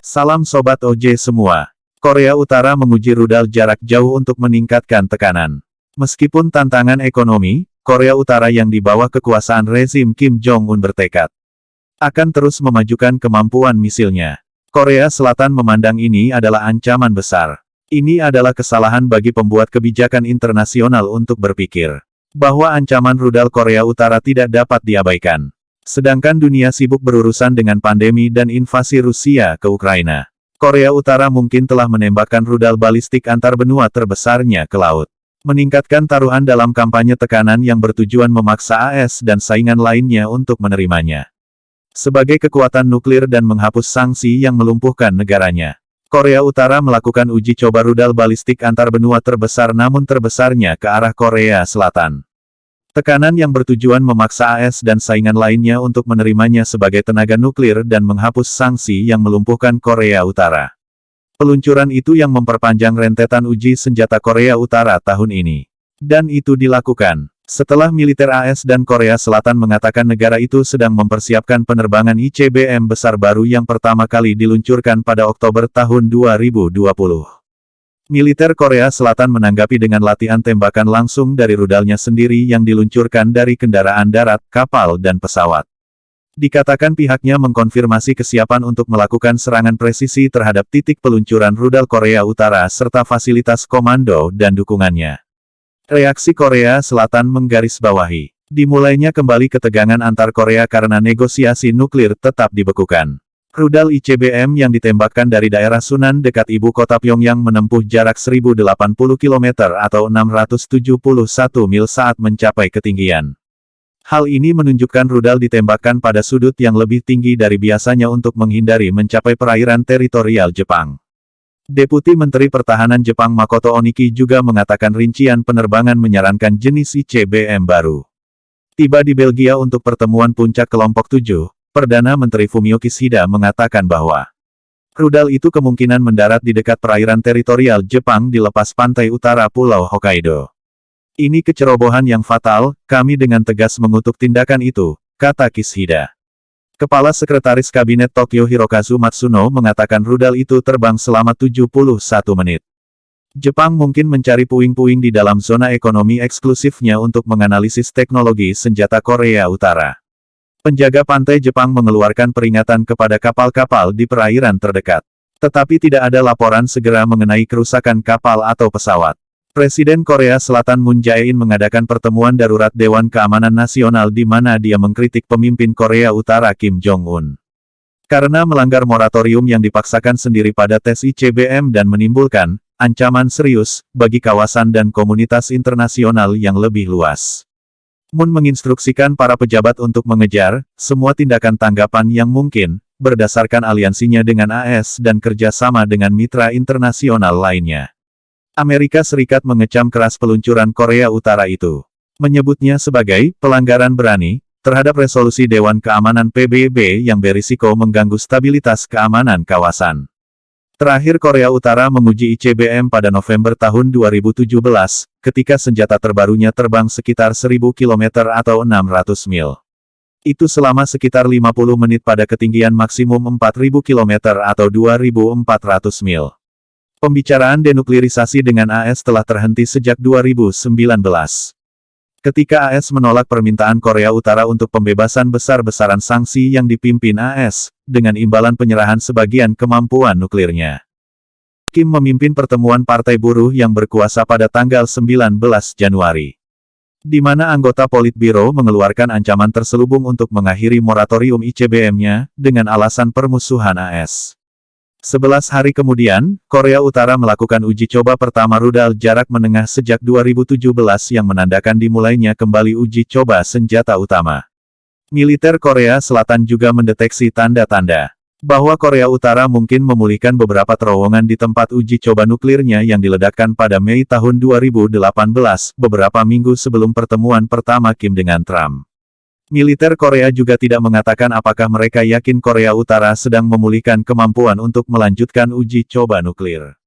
Salam Sobat OJ semua. Korea Utara menguji rudal jarak jauh untuk meningkatkan tekanan. Meskipun tantangan ekonomi, Korea Utara yang di bawah kekuasaan rezim Kim Jong-un bertekad akan terus memajukan kemampuan misilnya. Korea Selatan memandang ini adalah ancaman besar. Ini adalah kesalahan bagi pembuat kebijakan internasional untuk berpikir bahwa ancaman rudal Korea Utara tidak dapat diabaikan. Sedangkan dunia sibuk berurusan dengan pandemi dan invasi Rusia ke Ukraina. Korea Utara mungkin telah menembakkan rudal balistik antar benua terbesarnya ke laut. Meningkatkan taruhan dalam kampanye tekanan yang bertujuan memaksa AS dan saingan lainnya untuk menerimanya sebagai kekuatan nuklir dan menghapus sanksi yang melumpuhkan negaranya. Korea Utara melakukan uji coba rudal balistik antar benua terbesar namun terbesarnya ke arah Korea Selatan. Tekanan yang bertujuan memaksa AS dan saingan lainnya untuk menerimanya sebagai tenaga nuklir dan menghapus sanksi yang melumpuhkan Korea Utara. Peluncuran itu yang memperpanjang rentetan uji senjata Korea Utara tahun ini. Dan itu dilakukan setelah militer AS dan Korea Selatan mengatakan negara itu sedang mempersiapkan penerbangan ICBM besar baru yang pertama kali diluncurkan pada Oktober tahun 2020. Militer Korea Selatan menanggapi dengan latihan tembakan langsung dari rudalnya sendiri yang diluncurkan dari kendaraan darat, kapal dan pesawat. Dikatakan pihaknya mengkonfirmasi kesiapan untuk melakukan serangan presisi terhadap titik peluncuran rudal Korea Utara serta fasilitas komando dan dukungannya. Reaksi Korea Selatan menggarisbawahi dimulainya kembali ketegangan antar Korea karena negosiasi nuklir tetap dibekukan. Rudal ICBM yang ditembakkan dari daerah Sunan dekat ibu kota Pyongyang menempuh jarak 1080 km atau 671 mil saat mencapai ketinggian. Hal ini menunjukkan rudal ditembakkan pada sudut yang lebih tinggi dari biasanya untuk menghindari mencapai perairan teritorial Jepang. Deputi Menteri Pertahanan Jepang Makoto Oniki juga mengatakan rincian penerbangan menyarankan jenis ICBM baru tiba di Belgia untuk pertemuan puncak kelompok 7. Perdana Menteri Fumio Kishida mengatakan bahwa rudal itu kemungkinan mendarat di dekat perairan teritorial Jepang di lepas pantai utara Pulau Hokkaido. Ini kecerobohan yang fatal, kami dengan tegas mengutuk tindakan itu, kata Kishida. Kepala Sekretaris Kabinet Tokyo Hirokazu Matsuno mengatakan rudal itu terbang selama 71 menit. Jepang mungkin mencari puing-puing di dalam zona ekonomi eksklusifnya untuk menganalisis teknologi senjata Korea Utara. Penjaga pantai Jepang mengeluarkan peringatan kepada kapal-kapal di perairan terdekat. Tetapi tidak ada laporan segera mengenai kerusakan kapal atau pesawat. Presiden Korea Selatan Moon Jae-in mengadakan pertemuan darurat Dewan Keamanan Nasional di mana dia mengkritik pemimpin Korea Utara Kim Jong-un karena melanggar moratorium yang dipaksakan sendiri pada tes ICBM dan menimbulkan ancaman serius bagi kawasan dan komunitas internasional yang lebih luas. Moon menginstruksikan para pejabat untuk mengejar semua tindakan tanggapan yang mungkin, berdasarkan aliansinya dengan AS dan kerjasama dengan mitra internasional lainnya. Amerika Serikat mengecam keras peluncuran Korea Utara itu, menyebutnya sebagai pelanggaran berani terhadap resolusi Dewan Keamanan PBB yang berisiko mengganggu stabilitas keamanan kawasan. Terakhir Korea Utara menguji ICBM pada November tahun 2017, ketika senjata terbarunya terbang sekitar 1000 km atau 600 mil. Itu selama sekitar 50 menit pada ketinggian maksimum 4000 km atau 2400 mil. Pembicaraan denuklirisasi dengan AS telah terhenti sejak 2019. Ketika AS menolak permintaan Korea Utara untuk pembebasan besar-besaran sanksi yang dipimpin AS, dengan imbalan penyerahan sebagian kemampuan nuklirnya. Kim memimpin pertemuan Partai Buruh yang berkuasa pada tanggal 19 Januari. Di mana anggota Politbiro mengeluarkan ancaman terselubung untuk mengakhiri moratorium ICBM-nya, dengan alasan permusuhan AS. 11 hari kemudian, Korea Utara melakukan uji coba pertama rudal jarak menengah sejak 2017 yang menandakan dimulainya kembali uji coba senjata utama. Militer Korea Selatan juga mendeteksi tanda-tanda bahwa Korea Utara mungkin memulihkan beberapa terowongan di tempat uji coba nuklirnya yang diledakkan pada Mei tahun 2018, beberapa minggu sebelum pertemuan pertama Kim dengan Trump. Militer Korea juga tidak mengatakan apakah mereka yakin Korea Utara sedang memulihkan kemampuan untuk melanjutkan uji coba nuklir.